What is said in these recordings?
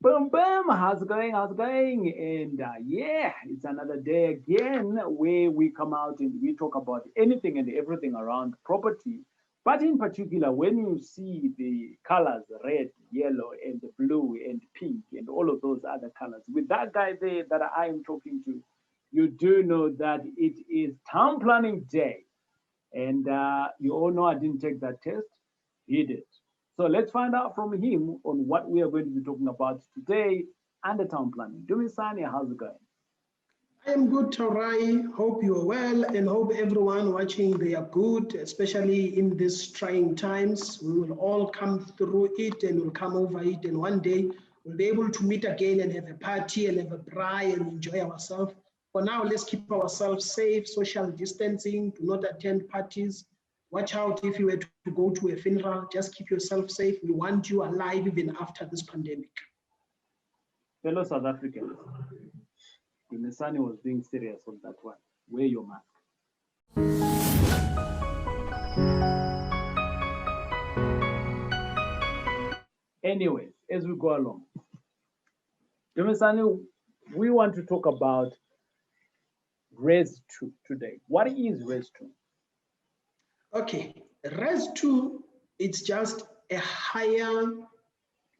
Boom, boom. How's it going? How's it going? And yeah, it's another day again where we come out and we talk about anything and everything around property. But in particular, when you see the colors red, yellow, and blue, and pink, and all of those other colors, with that guy there that I am talking to, you do know that it is town planning day. And you all know I didn't take that test. He did. So let's find out from him on what we are going to be talking about today under town planning. Dumisani, how's it going? I am good, Tarai. Hope you are well and hope everyone watching they are good, especially in these trying times. We will all come through it and we'll come over it. And one day we'll be able to meet again and have a party and have a braai and enjoy ourselves. For now, let's keep ourselves safe, social distancing, do not attend parties. Watch out if you were to go to a funeral, just keep yourself safe. We want you alive even after this pandemic. Fellow South Africans, Dumisani was being serious on that one. Wear your mask. Anyways, as we go along, Dumisani, we want to talk about Res 2 today. What is Res 2? Okay, Res 2, it's just a higher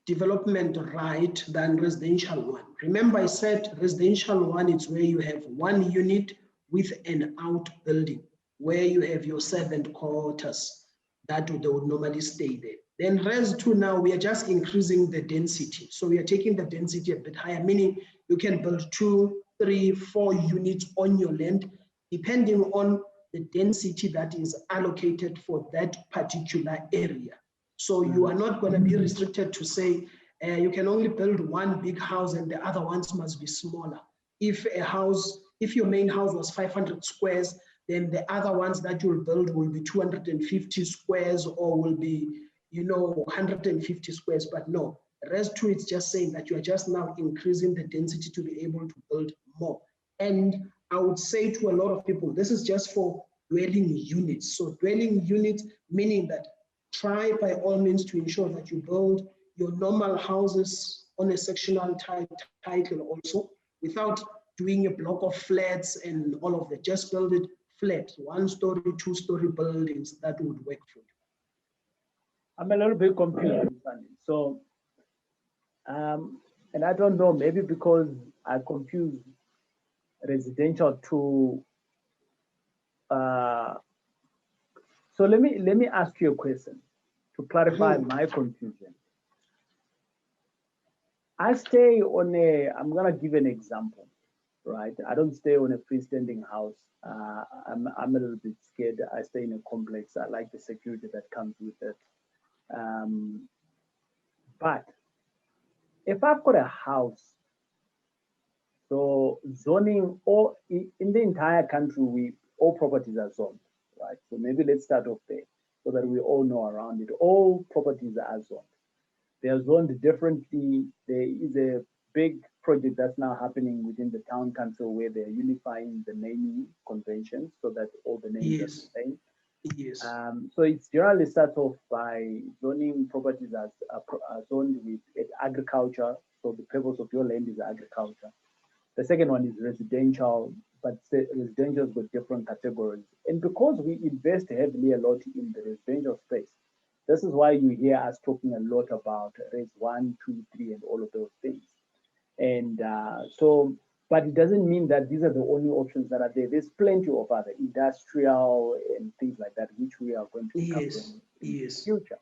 development right than residential one. Remember I said residential one is where you have one unit with an outbuilding, where you have your servant quarters that they would normally stay there. Then Res 2 now, we are just increasing the density. So we are taking the density a bit higher, meaning you can build 2, 3, 4 units on your land, depending on the density that is allocated for that particular area. So you are not going to be restricted to say you can only build one big house and the other ones must be smaller. If your main house was 500 squares, then the other ones that you'll build will be 250 squares or will be, 150 squares. But no, Res 2, it's just saying that you are just now increasing the density to be able to build more. And I would say to a lot of people, this is just for dwelling units. So dwelling units, meaning that try by all means to ensure that you build your normal houses on a sectional title also, without doing a block of flats and all of that. Just build it flat, 1-story, 2-story buildings that would work for you. I'm a little bit confused. So, and I don't know, maybe because I confused residential to so let me ask you a question to clarify my confusion. I stay on I'm gonna give an example, right? I don't stay on a freestanding house. I'm a little bit scared. I stay in a complex. I like the security that comes with it. But if I've got a house, so zoning, or in the entire country, all properties are zoned, right? So maybe let's start off there so that we all know around it. All properties are zoned. They are zoned differently. There is a big project that's now happening within the town council where they're unifying the naming conventions so that all the names are the same. Yes. So it's generally starts off by zoning properties as zoned with agriculture. So the purpose of your land is agriculture. The second one is residential, but residential has got different categories. And because we invest heavily a lot in the residential space, this is why you hear us talking a lot about Res 1, 2, 3, and all of those things. And but it doesn't mean that these are the only options that are there. There's plenty of other industrial and things like that, which we are going to cover in the future.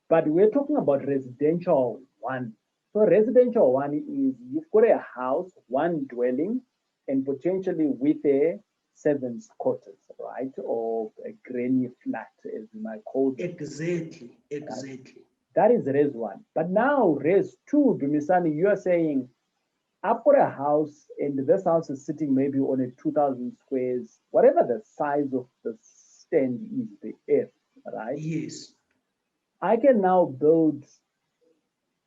But we're talking about residential 1. So residential 1 is you've got a house, 1 dwelling, and potentially with a servant's quarters, right? Or a granny flat, as we might call it. Exactly. That is Res 1. But now Res 2, Dumisani, you are saying, I've got a house and this house is sitting maybe on a 2,000 squares, whatever the size of the stand is, the earth, right? Yes. I can now build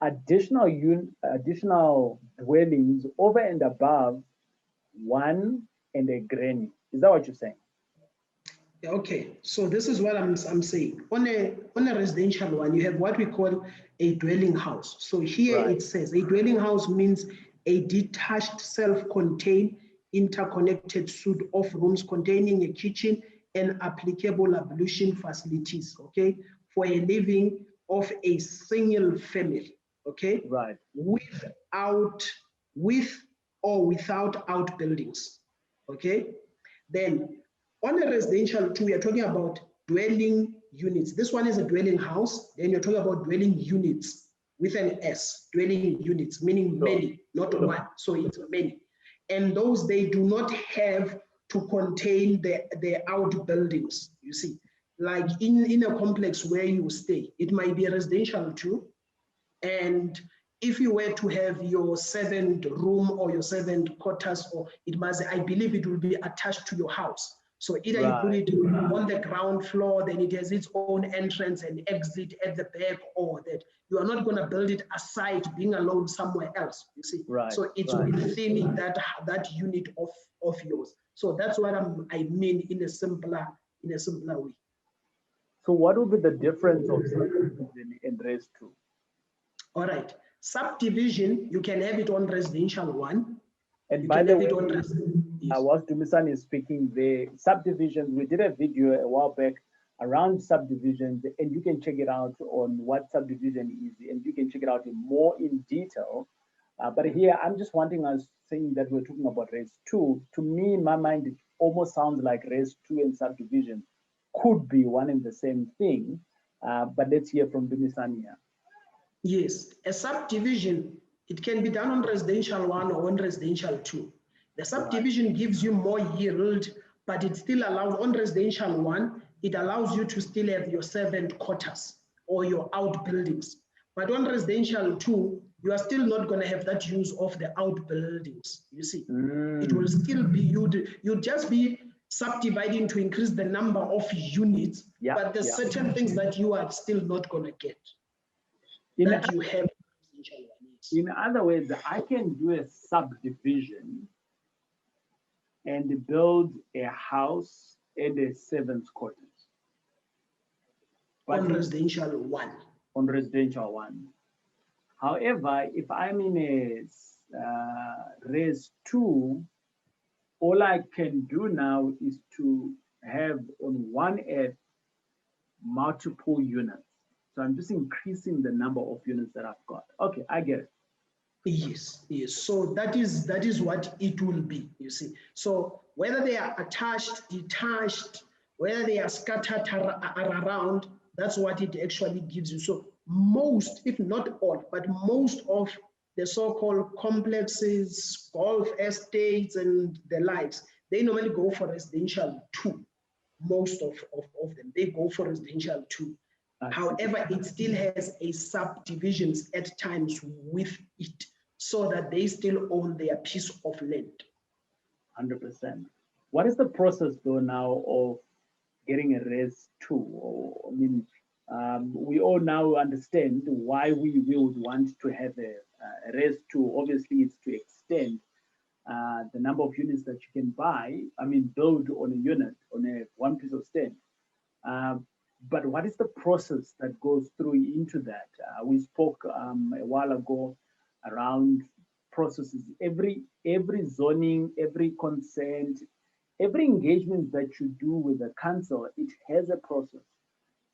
additional dwellings over and above 1 and a granny. Is that what you're saying? Okay, so this is what I'm saying. On a residential one, you have what we call a dwelling house. So here Right. it says a dwelling house means a detached, self-contained, interconnected suite of rooms containing a kitchen and applicable ablution facilities, okay, for a living of a single family, okay, Right. with or without outbuildings, okay. Then on a residential two, we are talking about dwelling units. This one is a dwelling house. Then you're talking about dwelling units with an S, dwelling units, meaning Sure. many, not one. So it's many. And those, they do not have to contain the outbuildings, you see. Like in a complex where you stay, it might be a residential too. And if you were to have your seventh room or your seventh quarters, or it must, I believe it will be attached to your house. So either you put Right. it on the ground floor, then it has its own entrance and exit at the back, or that you are not going to build it aside, being alone somewhere else, you see. Right. So it's Right. within that unit of yours. So that's what I mean in a simpler way. So what would be the difference of subdivision and res two? All right. Subdivision, you can have it on residential one. And You by can the have it way, on residential. Yes. whilst Dumisan is speaking, the subdivisions, we did a video a while back around subdivisions, and you can check it out on what subdivision is, and you can check it out in more in detail. But here, I'm just wanting us saying that we're talking about res two. To me, in my mind, it almost sounds like res two and subdivision could be one and the same thing. But let's hear from Dumisan here. Yes, a subdivision, it can be done on residential one or on residential two. The Right. subdivision gives you more yield, but it still allows, on residential one, it allows you to still have your servant quarters or your outbuildings. But on residential two, you are still not going to have that use of the outbuildings, you see. It will still be, you'd just be subdividing to increase the number of units, Yeah. but there's Yeah. certain things that you are still not going to get In that you have. In other words, I can do a subdivision and build a house and a servant's quarters. But On residential one. on residential one. However, if I'm in a res two, all I can do now is to have on one earth multiple units. So I'm just increasing the number of units that I've got. Okay, I get it. Yes, yes. So that is what it will be, you see. So whether they are attached, detached, whether they are scattered around, that's what it actually gives you. So most, if not all, but most of the so-called complexes, golf estates, and the likes, they normally go for residential two. Most of them, they go for residential two. However, it still has a subdivisions at times with it, so that they still own their piece of land. 100%. What is the process though now of getting a res two? Or, I mean, we all now understand why we would want to have a res two. Obviously, it's to extend the number of units that you can buy. I mean, build on a unit, on a one piece of stand. But what is the process that goes through into that? We spoke a while ago around processes. Every zoning, every consent, every engagement that you do with the council, it has a process.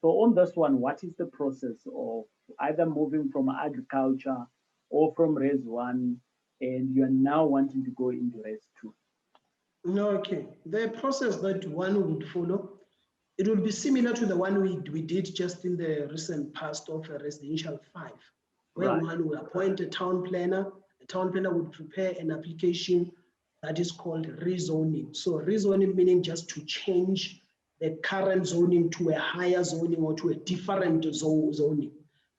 So on this one, what is the process of either moving from agriculture or from res one, and you are now wanting to go into res two? Okay, the process that one would follow, it will be similar to the one we did just in the recent past of a residential 5, where Right. one will appoint a town planner. The town planner would prepare an application that is called rezoning. So rezoning meaning just to change the current zoning to a higher zoning or to a different zoning.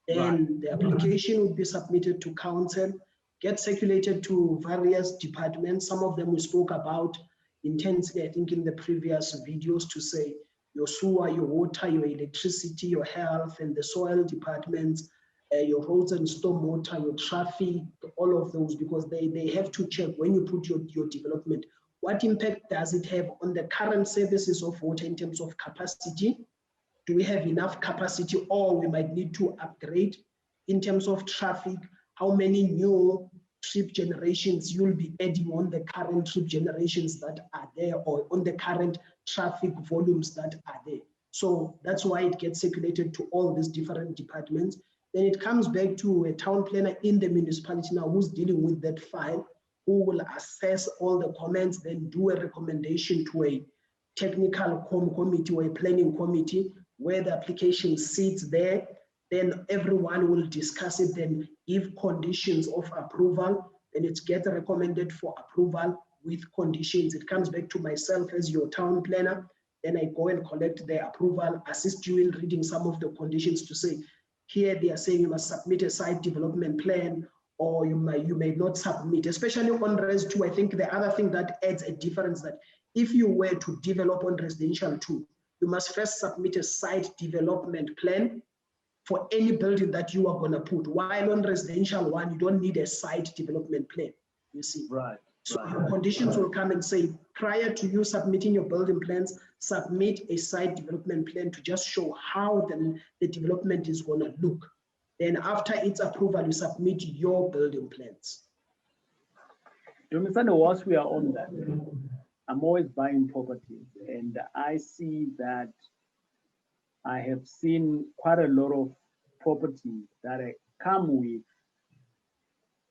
Then the application would be submitted to council, get circulated to various departments. Some of them we spoke about intensely, I think, in the previous videos, to say your sewer, your water, your electricity, your health, and the soil departments, your roads and stormwater, your traffic, all of those, because they have to check when you put your development, what impact does it have on the current services of water in terms of capacity? Do we have enough capacity, or we might need to upgrade? In terms of traffic, how many new trip generations you'll be adding on the current trip generations that are there, or on the current traffic volumes that are there? So that's why it gets circulated to all these different departments. Then it comes back to a town planner in the municipality now who's dealing with that file, who will assess all the comments, then do a recommendation to a technical committee or a planning committee where the application sits there. Then everyone will discuss it, then give conditions of approval, and it gets recommended for approval with conditions. It comes back to myself as your town planner. Then I go and collect the approval, assist you in reading some of the conditions to say, here they are saying you must submit a site development plan, or you may not submit, especially on Res 2. I think the other thing that adds a difference, that if you were to develop on residential 2, you must first submit a site development plan for any building that you are going to put. While on residential 1, you don't need a site development plan, you see. Right. So your conditions will come and say, prior to you submitting your building plans, submit a site development plan to just show how the development is going to look. Then after its approval, you submit your building plans. You understand, whilst we are on that, I'm always buying properties, and I see that I have seen quite a lot of properties that come with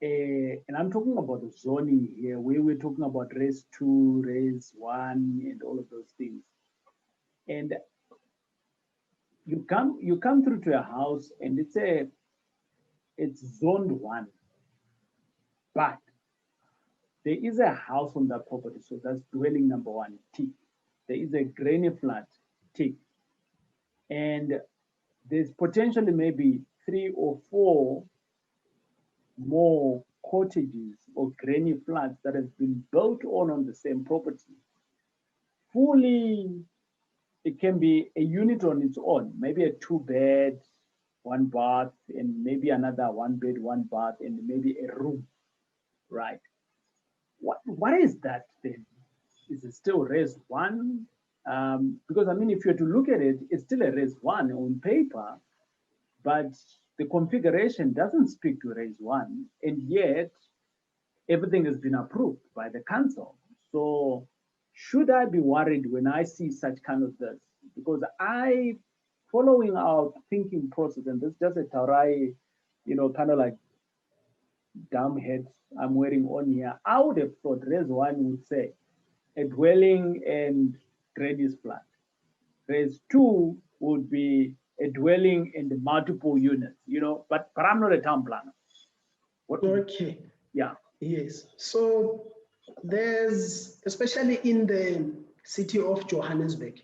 and I'm talking about the zoning here, where we're talking about Res 2, Res 1, and all of those things. And you come through to a house and it's zoned 1, but there is a house on that property, so that's dwelling number 1, tick. There is a granny flat, tick. And there's potentially maybe 3 or 4 more cottages or granny flats that have been built on the same property. Fully, it can be a unit on its own, maybe a 2-bed, 1 bath, and maybe another 1-bed, 1 bath, and maybe a room, right? What is that then? Is it still Res 1? Because I mean, if you're to look at it, it's still a Res 1 on paper, but the configuration doesn't speak to Res 1, and yet everything has been approved by the council. So should I be worried when I see such kind of this? Because following our thinking process, and this is just a Taurai, kind of like dumb head I'm wearing on here, I would have thought Res 1 would say a dwelling and granny's flat. Res 2 would be a dwelling and multiple units, but I'm not a town planner. Okay. Yeah. Yes. So there's, especially in the city of Johannesburg,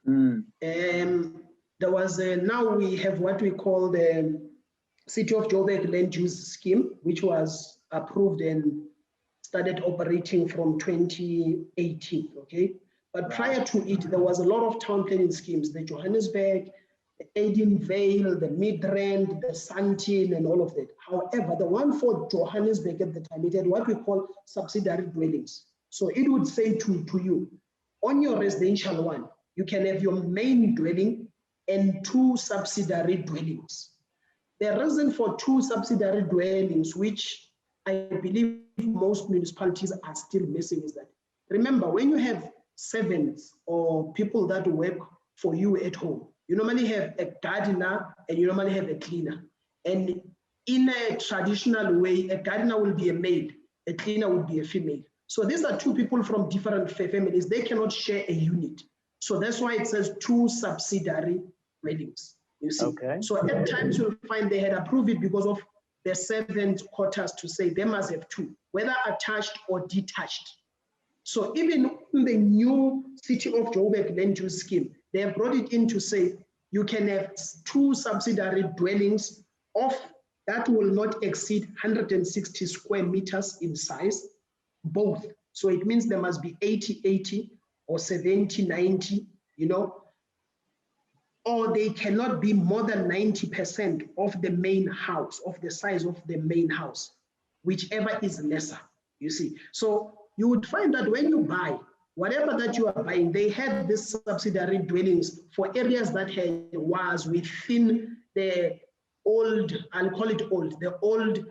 there was now we have what we call the City of Joburg Land Use Scheme, which was approved and started operating from 2018. Okay. But prior to it, there was a lot of town planning schemes, the Johannesburg, the Edenvale, the Midrand, the Sandton, and all of that. However, the one for Johannesburg at the time, it had what we call subsidiary dwellings. So it would say to you, on your residential 1, you can have your main dwelling and 2 subsidiary dwellings. The reason for 2 subsidiary dwellings, which I believe most municipalities are still missing, is that, remember, when you have servants or people that work for you at home, you normally have a gardener and you normally have a cleaner. And in a traditional way, a gardener will be a maid, a cleaner will be a female. So these are 2 people from different families. They cannot share a unit. So that's why it says 2 subsidiary dwellings, you see. Okay. So at times you'll find they had approved it because of the servant quarters to say they must have 2, whether attached or detached. So even in the new City of Joburg Land Use Scheme, they have brought it in to say you can have 2 subsidiary dwellings of that will not exceed 160 square meters in size, both. So it means there must be 80-80 or 70-90, or they cannot be more than 90% of the main house, of the size of the main house, whichever is lesser, you see. So you would find that when you buy, whatever that you are buying, they had this subsidiary dwellings for areas that was within the old, I'll call it old, the old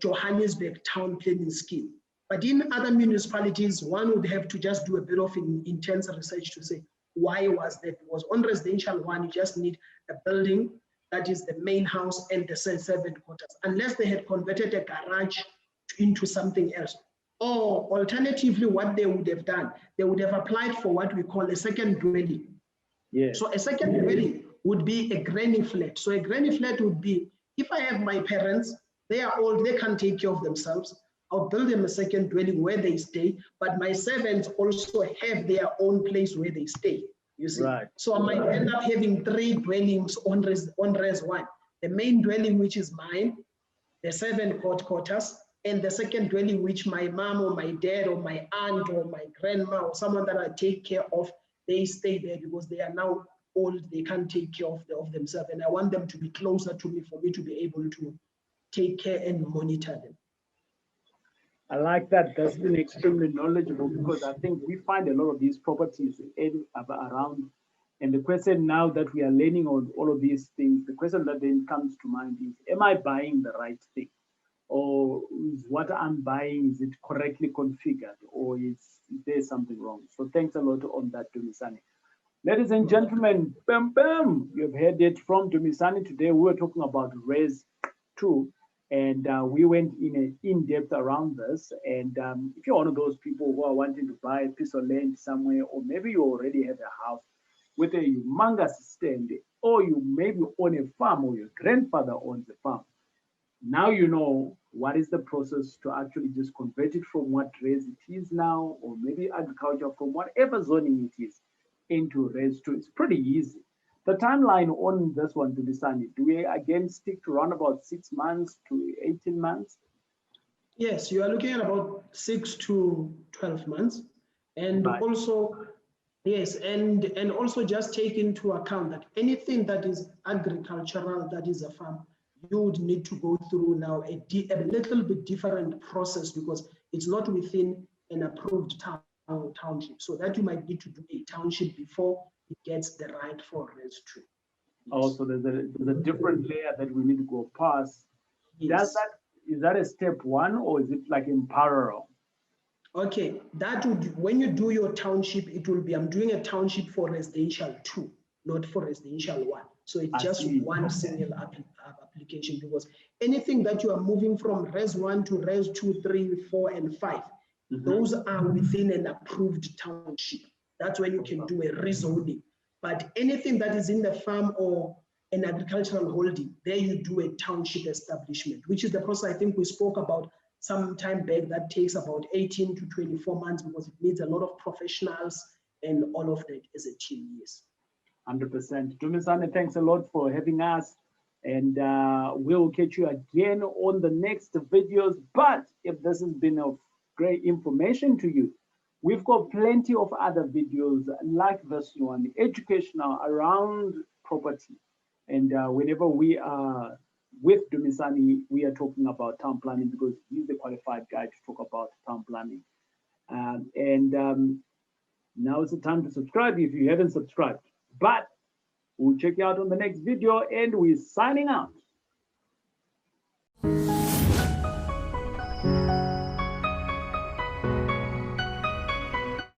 Johannesburg town planning scheme. But in other municipalities, one would have to just do a bit of intense research to say, why was that? Because on residential one, you just need a building that is the main house and the servant quarters, unless they had converted a garage into something else. Or alternatively, what they would have done, they would have applied for what we call a second dwelling. Yeah. So a second dwelling would be a granny flat. So a granny flat would be, if I have my parents, they are old, they can't take care of themselves, I'll build them a second dwelling where they stay, but my servants also have their own place where they stay, you see. Right. So I might end up having 3 dwellings on res 1. The main dwelling, which is mine, the servant quarters, and the second dwelling, which my mom or my dad or my aunt or my grandma or someone that I take care of, they stay there because they are now old, they can't take care of themselves. And I want them to be closer to me for me to be able to take care and monitor them. I like that. That's been extremely knowledgeable because I think we find a lot of these properties around. And the question now that we are learning on all of these things, the question that then comes to mind is, am I buying the right thing? Or is what I'm buying, is it correctly configured? Or is there something wrong? So thanks a lot on that, Dumisani. Ladies and gentlemen, bam, bam, you've heard it from Dumisani. Today we were talking about Res 2. And we went in depth around this. And if you're one of those people who are wanting to buy a piece of land somewhere, or maybe you already have a house with a humongous stand, or you maybe own a farm, or your grandfather owns a farm, now you know what is the process to actually just convert it from what res it is now, or maybe agriculture, from whatever zoning it is, into res 2. It's pretty easy. The timeline on this one, to be sunny, do we again stick to around about 6 months to 18 months? Yes, you are looking at about 6 to 12 months. And Right. also, yes, and also just take into account that anything that is agricultural, that is a farm, you would need to go through now a little bit different process because it's not within an approved township. So that you might need to do a township before it gets the right for res 2. Yes. Also, there's a different layer that we need to go past. Yes. Is that a step 1, or is it like in parallel? Okay, that would, when you do your township, it will be, I'm doing a township for residential 2, not for residential 1. So it's just one single application, because anything that you are moving from res 1 to res 2, 3, 4, and 5, those are within an approved township. That's when you can do a rezoning. But anything that is in the farm or an agricultural holding, there you do a township establishment, which is the process I think we spoke about some time back. That takes about 18 to 24 months because it needs a lot of professionals and all of that as a team. Yes. 100%. Dumisani, thanks a lot for having us. And we'll catch you again on the next videos. But if this has been of great information to you, we've got plenty of other videos like this one, educational around property. And whenever we are with Dumisani, we are talking about town planning because he's the qualified guy to talk about town planning. Now it's the time to subscribe if you haven't subscribed. But we'll check you out on the next video, and we're signing out.